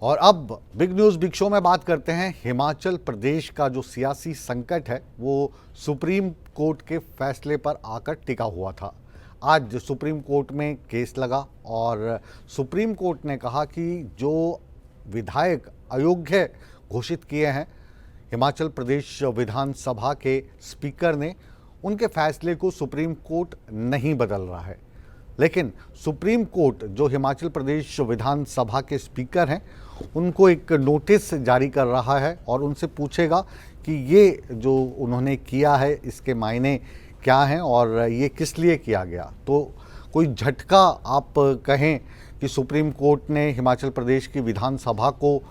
और अब big news big show में बात करते हैं। हिमाचल प्रदेश का जो सियासी संकट है वो सुप्रीम कोर्ट के फैसले पर आकर टिका हुआ था। आज सुप्रीम कोर्ट में केस लगा और सुप्रीम कोर्ट ने कहा कि जो विधायक अयोग्य घोषित किए हैं हिमाचल प्रदेश विधानसभा के स्पीकर ने, उनके फैसले को सुप्रीम कोर्ट नहीं बदल रहा है। लेकिन सुप्रीम कोर्ट जो हिमाचल प्रदेश विधानसभा के स्पीकर हैं उनको एक नोटिस जारी कर रहा है और उनसे पूछेगा कि ये जो उन्होंने किया है इसके मायने क्या हैं और ये किस लिए किया गया। तो कोई झटका आप कहें कि सुप्रीम कोर्ट ने हिमाचल प्रदेश की विधानसभा को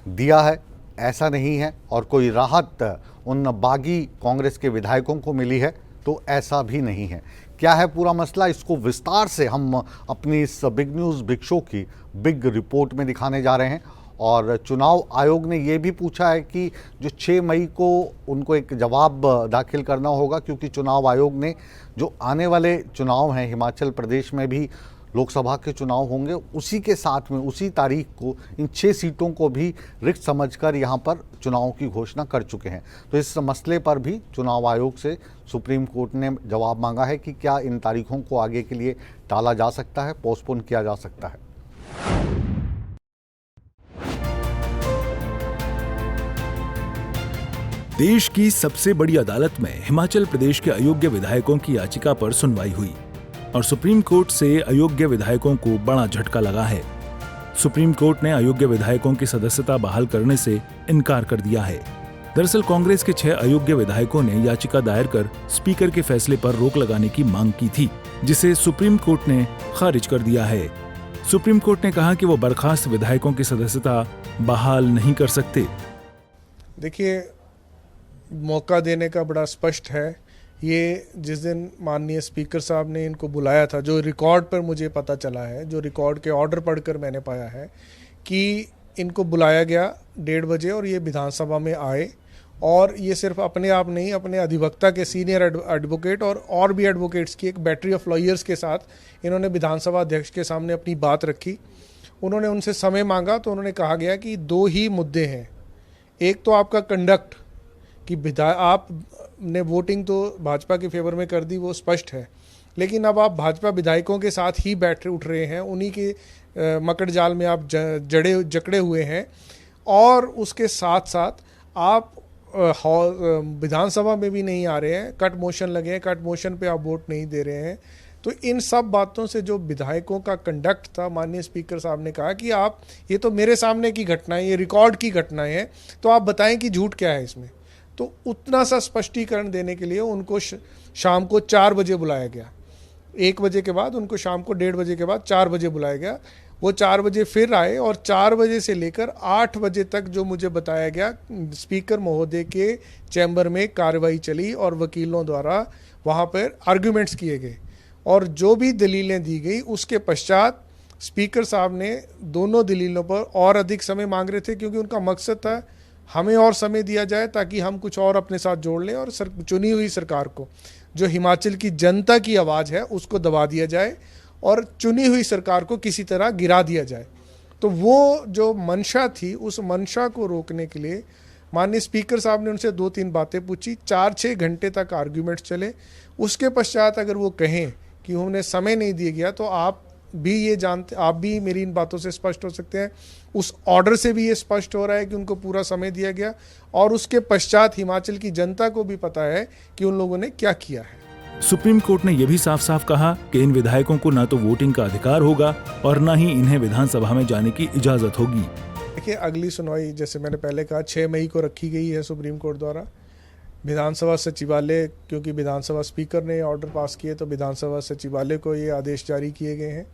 दिया है, ऐसा नहीं है, और कोई राहत उन बागी कांग्रेस के विधायकों को मिली है तो ऐसा भी नहीं है। क्या है पूरा मसला, इसको विस्तार से हम अपनी इस बिग न्यूज़ बिग शो की बिग रिपोर्ट में दिखाने जा रहे हैं। और चुनाव आयोग ने ये भी पूछा है कि जो 6 मई को उनको एक जवाब दाखिल करना होगा, क्योंकि चुनाव आयोग ने जो आने वाले चुनाव हैं हिमाचल प्रदेश में भी लोकसभा के चुनाव होंगे, उसी के साथ में उसी तारीख को इन 6 सीटों को भी रिक्त समझकर यहाँ पर चुनाव की घोषणा कर चुके हैं। तो इस मसले पर भी चुनाव आयोग से सुप्रीम कोर्ट ने जवाब मांगा है कि क्या इन तारीखों को आगे के लिए टाला जा सकता है, पोस्टपोन किया जा सकता है। देश की सबसे बड़ी अदालत में हिमाचल प्रदेश के अयोग्य विधायकों की याचिका पर सुनवाई हुई और सुप्रीम कोर्ट से अयोग्य विधायकों को बड़ा झटका लगा है। सुप्रीम कोर्ट ने अयोग्य विधायकों की सदस्यता बहाल करने से इनकार कर दिया है। दरअसल कांग्रेस के 6 अयोग्य विधायकों ने याचिका दायर कर स्पीकर के फैसले पर रोक लगाने की मांग की थी, जिसे सुप्रीम कोर्ट ने खारिज कर दिया है। सुप्रीम कोर्ट ने कहा कि वो बर्खास्त विधायकों की सदस्यता बहाल नहीं कर सकते। देखिए, मौका देने का बड़ा स्पष्ट है। ये जिस दिन माननीय स्पीकर साहब ने इनको बुलाया था, जो रिकॉर्ड पर मुझे पता चला है, जो रिकॉर्ड के ऑर्डर पढ़कर मैंने पाया है कि इनको बुलाया गया 1:30 बजे और ये विधानसभा में आए, और ये सिर्फ अपने आप नहीं, अपने अधिवक्ता के सीनियर एडवोकेट और भी एडवोकेट्स की एक बैटरी ऑफ लॉयर्स के साथ इन्होंने विधानसभा अध्यक्ष के सामने अपनी बात रखी। उन्होंने उनसे समय मांगा तो उन्होंने कहा गया कि 2 ही मुद्दे हैं। एक तो आपका कंडक्ट कि आपने वोटिंग तो भाजपा के फेवर में कर दी, वो स्पष्ट है, लेकिन अब आप भाजपा विधायकों के साथ ही बैठ उठ रहे हैं, उन्हीं के मकड़ जाल में आप जकड़े हुए हैं, और उसके साथ साथ आप विधानसभा में भी नहीं आ रहे हैं, कट मोशन लगे हैं, कट मोशन पे आप वोट नहीं दे रहे हैं। तो इन सब बातों से जो विधायकों का कंडक्ट था, माननीय स्पीकर साहब ने कहा कि आप, ये तो मेरे सामने की घटनाएं, ये रिकॉर्ड की घटनाएं हैं, तो आप बताएं कि झूठ क्या है इसमें। तो उतना सा स्पष्टीकरण देने के लिए उनको शाम को 4 बजे बुलाया गया। 1 बजे के बाद उनको शाम को 1:30 बजे के बाद 4 बजे बुलाया गया। वो 4 बजे फिर आए और 4 बजे से लेकर 8 बजे तक जो मुझे बताया गया, स्पीकर महोदय के चैम्बर में कार्रवाई चली और वकीलों द्वारा वहाँ पर आर्ग्यूमेंट्स किए गए और जो भी दलीलें दी गई, उसके पश्चात स्पीकर साहब ने दोनों दलीलों पर और अधिक समय मांग रहे थे, क्योंकि उनका मकसद था हमें और समय दिया जाए ताकि हम कुछ और अपने साथ जोड़ लें और चुनी हुई सरकार को, जो हिमाचल की जनता की आवाज़ है, उसको दबा दिया जाए और चुनी हुई सरकार को किसी तरह गिरा दिया जाए। तो वो जो मंशा थी, उस मंशा को रोकने के लिए माननीय स्पीकर साहब ने उनसे 2-3 बातें पूछी। 4-6 घंटे तक आर्ग्यूमेंट्स चले। उसके पश्चात अगर वो कहें कि उन्हें समय नहीं दिया गया, तो आप भी ये जानते, आप भी मेरी इन बातों से स्पष्ट हो सकते हैं, उस ऑर्डर से भी ये स्पष्ट हो रहा है कि उनको पूरा समय दिया गया, और उसके पश्चात हिमाचल की जनता को भी पता है कि उन लोगों ने क्या किया है। सुप्रीम कोर्ट ने यह भी साफ साफ कहा कि इन विधायकों को न तो वोटिंग का अधिकार होगा और न ही इन्हें विधानसभा में जाने की इजाजत होगी। देखिए, अगली सुनवाई जैसे मैंने पहले कहा 6 मई को रखी गई है सुप्रीम कोर्ट द्वारा। विधानसभा सचिवालय, क्योंकि विधानसभा स्पीकर ने ऑर्डर पास किए, तो विधानसभा सचिवालय को ये आदेश जारी किए गए हैं।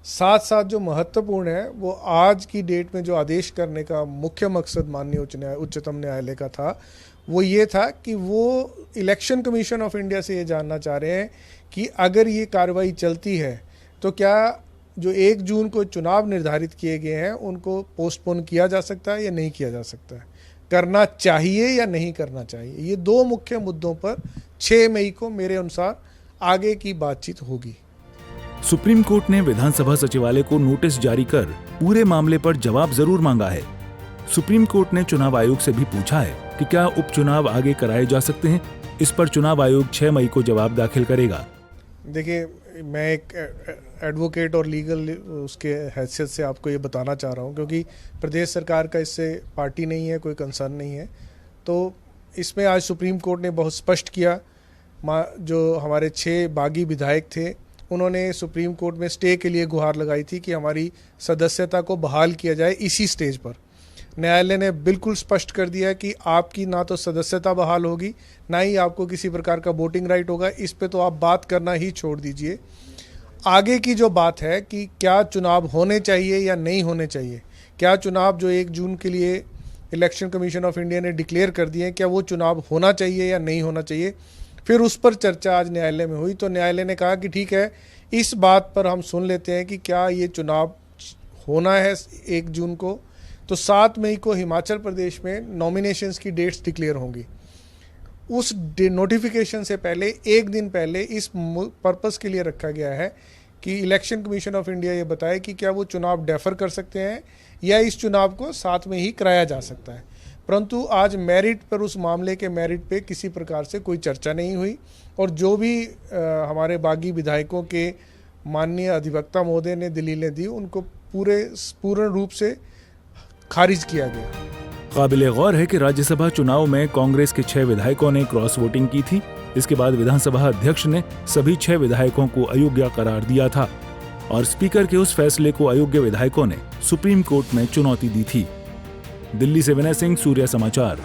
साथ साथ जो महत्वपूर्ण है, वो आज की डेट में जो आदेश करने का मुख्य मकसद माननीय उच्चतम न्यायालय का था, वो ये था कि वो इलेक्शन कमीशन ऑफ इंडिया से ये जानना चाह रहे हैं कि अगर ये कार्रवाई चलती है तो क्या जो 1 जून को चुनाव निर्धारित किए गए हैं उनको पोस्टपोन किया जा सकता है या नहीं किया जा सकता है, करना चाहिए या नहीं करना चाहिए। ये 2 मुख्य मुद्दों पर 6 मई को मेरे अनुसार आगे की बातचीत होगी। सुप्रीम कोर्ट ने विधानसभा सचिवालय को नोटिस जारी कर पूरे मामले पर जवाब जरूर मांगा है। सुप्रीम कोर्ट ने चुनाव आयोग से भी पूछा है कि क्या उपचुनाव आगे कराए जा सकते हैं। इस पर चुनाव आयोग 6 मई को जवाब दाखिल करेगा। देखिए, मैं एक एडवोकेट और लीगल उसके हैसियत से आपको ये बताना चाह रहा हूँ, क्योंकि प्रदेश सरकार का इससे पार्टी नहीं है, कोई कंसर्न नहीं है। तो इसमें आज सुप्रीम कोर्ट ने बहुत स्पष्ट किया। जो हमारे 6 बागी विधायक थे, उन्होंने सुप्रीम कोर्ट में स्टे के लिए गुहार लगाई थी कि हमारी सदस्यता को बहाल किया जाए इसी स्टेज पर। न्यायालय ने बिल्कुल स्पष्ट कर दिया कि आपकी ना तो सदस्यता बहाल होगी, ना ही आपको किसी प्रकार का वोटिंग राइट होगा। इस पे तो आप बात करना ही छोड़ दीजिए। आगे की जो बात है कि क्या चुनाव होने चाहिए या नहीं होने चाहिए, क्या चुनाव जो 1 जून के लिए इलेक्शन कमीशन ऑफ इंडिया ने डिक्लेयर कर दिए, क्या वो चुनाव होना चाहिए या नहीं होना चाहिए, फिर उस पर चर्चा आज न्यायालय में हुई। तो न्यायालय ने कहा कि ठीक है, इस बात पर हम सुन लेते हैं कि क्या ये चुनाव होना है 1 जून को। तो 7 मई को हिमाचल प्रदेश में नॉमिनेशंस की डेट्स डिक्लेयर होंगी। उस नोटिफिकेशन से पहले 1 दिन पहले इस पर्पस के लिए रखा गया है कि इलेक्शन कमीशन ऑफ इंडिया ये बताए कि क्या वो चुनाव डेफर कर सकते हैं या इस चुनाव को 7 में ही कराया जा सकता है। परंतु आज मेरिट पर, उस मामले के मेरिट पे किसी प्रकार से कोई चर्चा नहीं हुई और जो भी हमारे बागी विधायकों के माननीय अधिवक्ता महोदय ने दलीलें दी, उनको पूर्ण रूप से खारिज किया गया। काबिले गौर है कि राज्यसभा चुनाव में कांग्रेस के 6 विधायकों ने क्रॉस वोटिंग की थी। इसके बाद विधानसभा अध्यक्ष ने सभी 6 विधायकों को अयोग्य करार दिया था और स्पीकर के उस फैसले को अयोग्य विधायकों ने सुप्रीम कोर्ट में चुनौती दी थी। दिल्ली से विनय सिंह, सूर्य समाचार।